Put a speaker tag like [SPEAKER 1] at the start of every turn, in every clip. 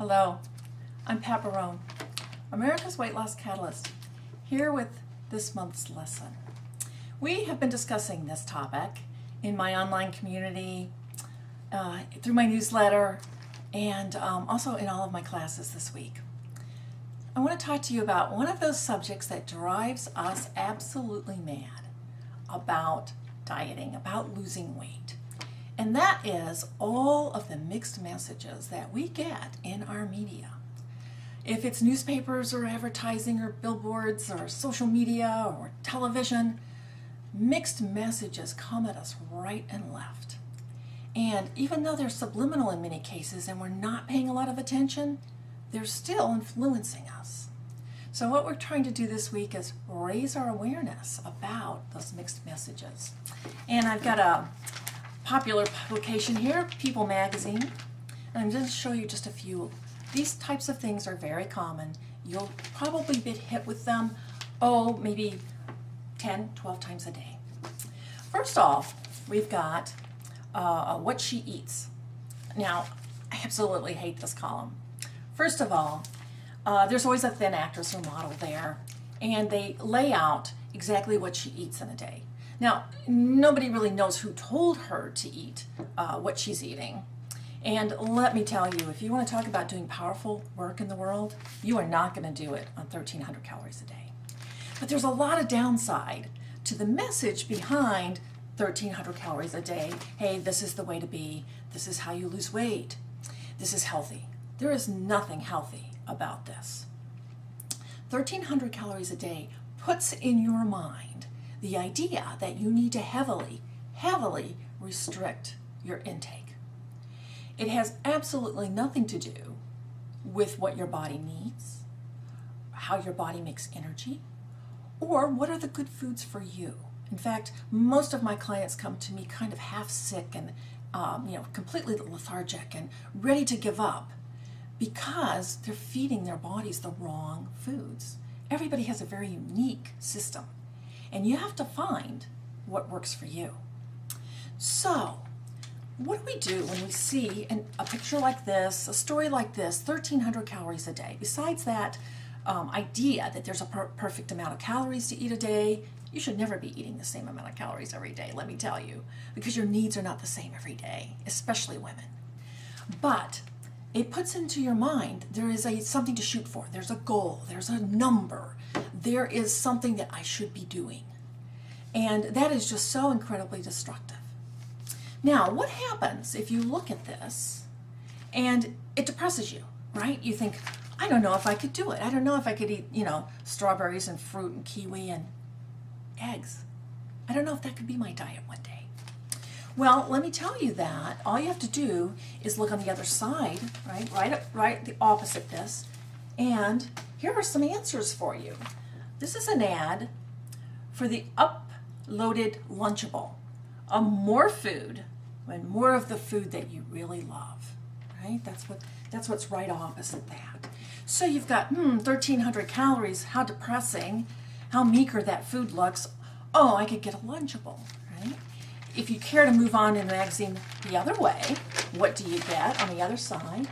[SPEAKER 1] Hello, I'm Pat Barone, America's Weight Loss Catalyst, here with this month's lesson. We have been discussing this topic in my online community, through my newsletter, and also in all of my classes this week. I want to talk to you about one of those subjects that drives us absolutely mad about dieting, about losing weight. And that is all of the mixed messages that we get in our media. If it's newspapers or advertising or billboards or social media or television, mixed messages come at us right and left. And even though they're subliminal in many cases and we're not paying a lot of attention, they're still influencing us. So what we're trying to do this week is raise our awareness about those mixed messages. And I've got a popular publication here, People magazine, and I'm going to show you just a few. These types of things are very common. You'll probably be hit with them, maybe 10, 12 times a day. First off, we've got what she eats. Now, I absolutely hate this column. First of all, there's always a thin actress or model there, and they lay out exactly what she eats in a day. Now, nobody really knows who told her to eat what she's eating. And let me tell you, if you want to talk about doing powerful work in the world, you are not going to do it on 1,300 calories a day. But there's a lot of downside to the message behind 1,300 calories a day. Hey, this is the way to be. This is how you lose weight. This is healthy. There is nothing healthy about this. 1,300 calories a day puts in your mind the idea that you need to heavily restrict your intake. It has absolutely nothing to do with what your body needs, how your body makes energy, or what are the good foods for you. In fact, most of my clients come to me kind of half sick and completely lethargic and ready to give up because they're feeding their bodies the wrong foods. Everybody has a very unique system, and you have to find what works for you. So, what do we do when we see a picture like this, a story like this, 1,300 calories a day? Besides that idea that there's a perfect amount of calories to eat a day, you should never be eating the same amount of calories every day, let me tell you, because your needs are not the same every day, especially women. But it puts into your mind there is something to shoot for. There's a goal. There's a number. There is something that I should be doing. And that is just so incredibly destructive. Now, what happens if you look at this and it depresses you, right? You think, I don't know if I could do it. I don't know if I could eat, strawberries and fruit and kiwi and eggs. I don't know if that could be my diet one day. Well, let me tell you that all you have to do is look on the other side, right the opposite this, and here are some answers for you. This is an ad for the uploaded Lunchable, more food and more of the food that you really love, right? That's what's right opposite that. So you've got 1,300 calories. How depressing! How meager that food looks. Oh, I could get a Lunchable, right? If you care to move on in the magazine the other way, what do you get on the other side?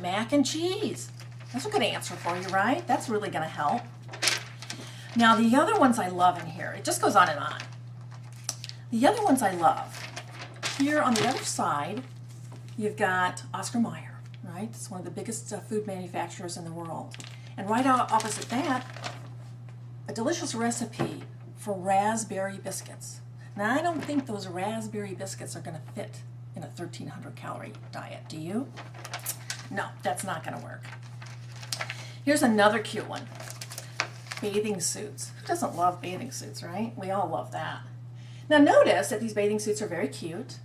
[SPEAKER 1] Mac and cheese. That's a good answer for you, right? That's really going to help. Now, the other ones I love in here, it just goes on and on. The other ones I love, here on the other side, you've got Oscar Mayer, right? It's one of the biggest food manufacturers in the world. And right opposite that, a delicious recipe for raspberry biscuits. Now, I don't think those raspberry biscuits are going to fit in a 1,300 calorie diet, do you? No, that's not going to work. Here's another cute one. Bathing suits. Who doesn't love bathing suits, right? We all love that. Now notice that these bathing suits are very cute,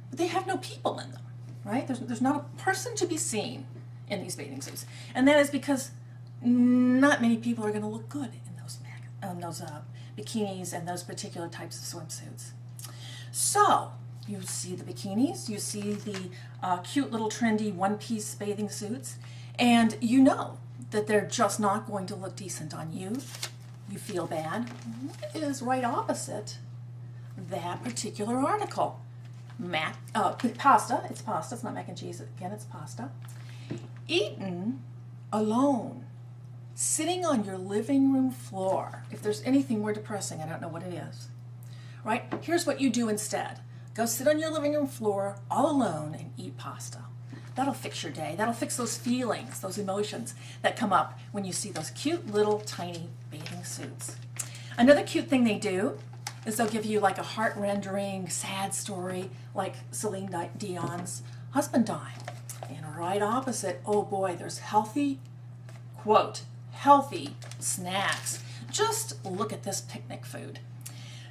[SPEAKER 1] but they have no people in them, right? There's not a person to be seen in these bathing suits. And that is because not many people are going to look good in those bikinis and those particular types of swimsuits. So you see the bikinis, you see the cute little trendy one-piece bathing suits, and you know that they're just not going to look decent on you. You feel bad. What is right opposite that particular article? pasta. It's pasta. It's not mac and cheese. Again, it's pasta. Eaten alone, sitting on your living room floor. If there's anything more depressing, I don't know what it is. Right? Here's what you do instead. Go sit on your living room floor all alone and eat pasta. That'll fix your day. That'll fix those feelings, those emotions that come up when you see those cute little tiny bathing suits. Another cute thing they do is they'll give you like a heart-rendering, sad story like Celine Dion's husband died. And right opposite, oh boy, there's healthy, quote, healthy snacks. Just look at this picnic food.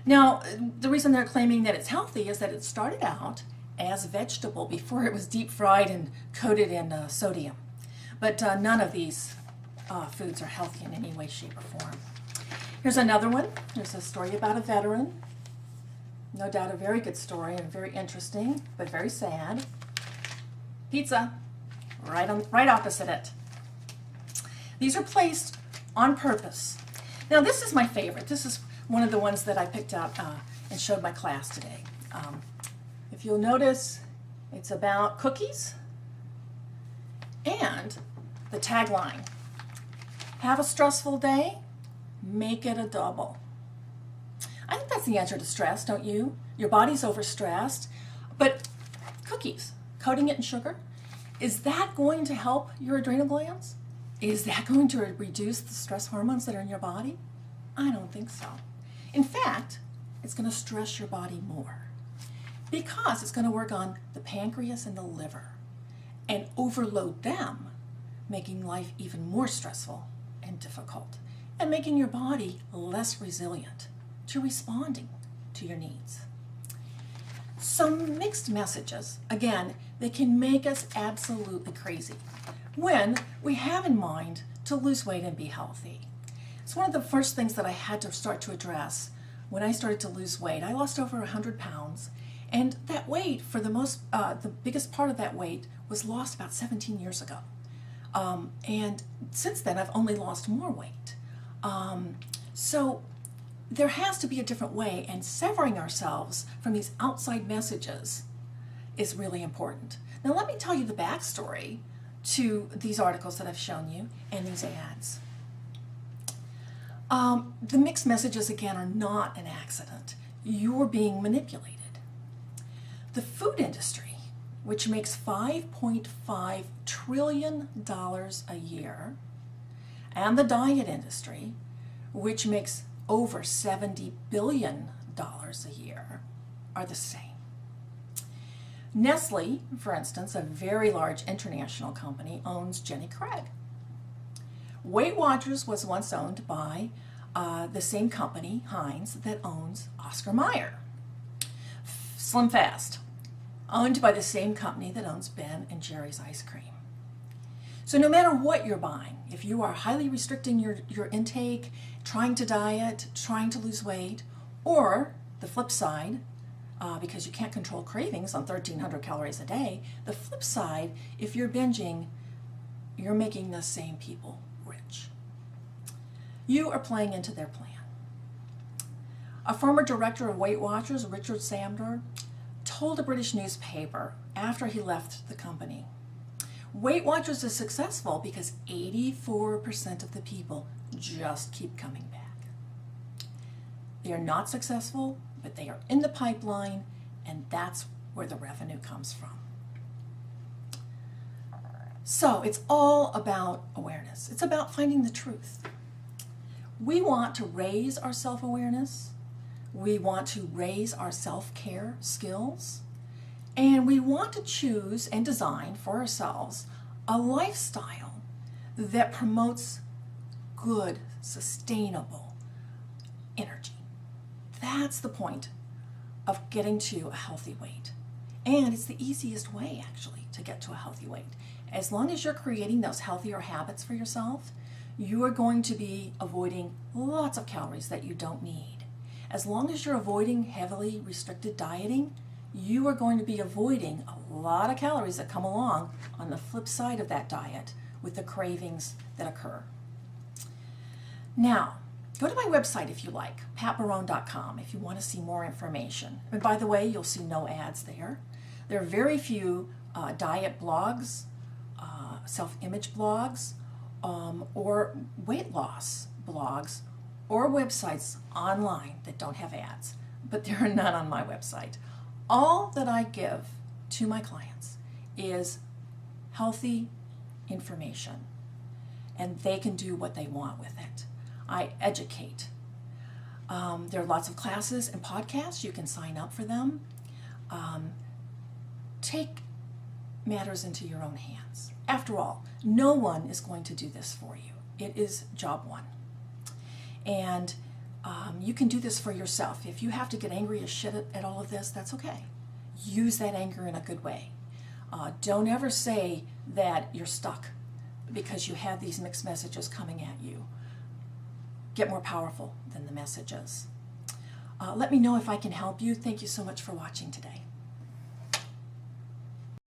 [SPEAKER 1] Now, the reason they're claiming that it's healthy is that it started out as vegetable before it was deep fried and coated in sodium. But none of these foods are healthy in any way, shape, or form. Here's another one. Here's a story about a veteran. No doubt a very good story and very interesting, but very sad. Pizza, right opposite it. These are placed on purpose. Now this is my favorite. This is one of the ones that I picked out and showed my class today. If you'll notice, it's about cookies and the tagline, have a stressful day, make it a double. I think that's the answer to stress, don't you? Your body's overstressed, but cookies, coating it in sugar, is that going to help your adrenal glands? Is that going to reduce the stress hormones that are in your body? I don't think so. In fact, it's going to stress your body more because it's going to work on the pancreas and the liver and overload them, making life even more stressful and difficult and making your body less resilient to responding to your needs. Some mixed messages, again, they can make us absolutely crazy when we have in mind to lose weight and be healthy. It's one of the first things that I had to start to address when I started to lose weight. I lost over 100 pounds, and that weight, for the biggest part of that weight was lost about 17 years ago. And since then, I've only lost more weight. So there has to be a different way, and severing ourselves from these outside messages is really important. Now let me tell you the backstory to these articles that I've shown you and these ads. The mixed messages, again, are not an accident. You're being manipulated. The food industry, which makes $5.5 trillion a year, and the diet industry, which makes over $70 billion a year, are the same. Nestle, for instance, a very large international company, owns Jenny Craig. Weight Watchers was once owned by the same company, Heinz, that owns Oscar Mayer. Slim Fast, owned by the same company that owns Ben and Jerry's ice cream. So no matter what you're buying, if you are highly restricting your intake, trying to diet, trying to lose weight, or the flip side, because you can't control cravings on 1,300 calories a day, the flip side, if you're binging, you're making the same people rich. You are playing into their plan. A former director of Weight Watchers, Richard Sandor, told a British newspaper after he left the company, Weight Watchers is successful because 84% of the people just keep coming back. They are not successful, but they are in the pipeline, and that's where the revenue comes from. So it's all about awareness. It's about finding the truth. We want to raise our self-awareness. We want to raise our self-care skills. And we want to choose and design for ourselves a lifestyle that promotes good, sustainable energy. That's the point of getting to a healthy weight. And it's the easiest way, actually, to get to a healthy weight. As long as you're creating those healthier habits for yourself, you are going to be avoiding lots of calories that you don't need. As long as you're avoiding heavily restricted dieting, you are going to be avoiding a lot of calories that come along on the flip side of that diet with the cravings that occur. Now, go to my website if you like, patbarone.com, if you want to see more information. And by the way, you'll see no ads there. There are very few diet blogs, self-image blogs, or weight loss blogs, or websites online that don't have ads, but there are none on my website. All that I give to my clients is healthy information, and they can do what they want with it. I educate. There are lots of classes and podcasts. You can sign up for them. Take matters into your own hands. After all, no one is going to do this for you. It is job one. And you can do this for yourself. If you have to get angry as shit at all of this, that's okay. Use that anger in a good way. Don't ever say that you're stuck because you have these mixed messages coming at you. Get more powerful than the messages. Let me know if I can help you. Thank you so much for watching today.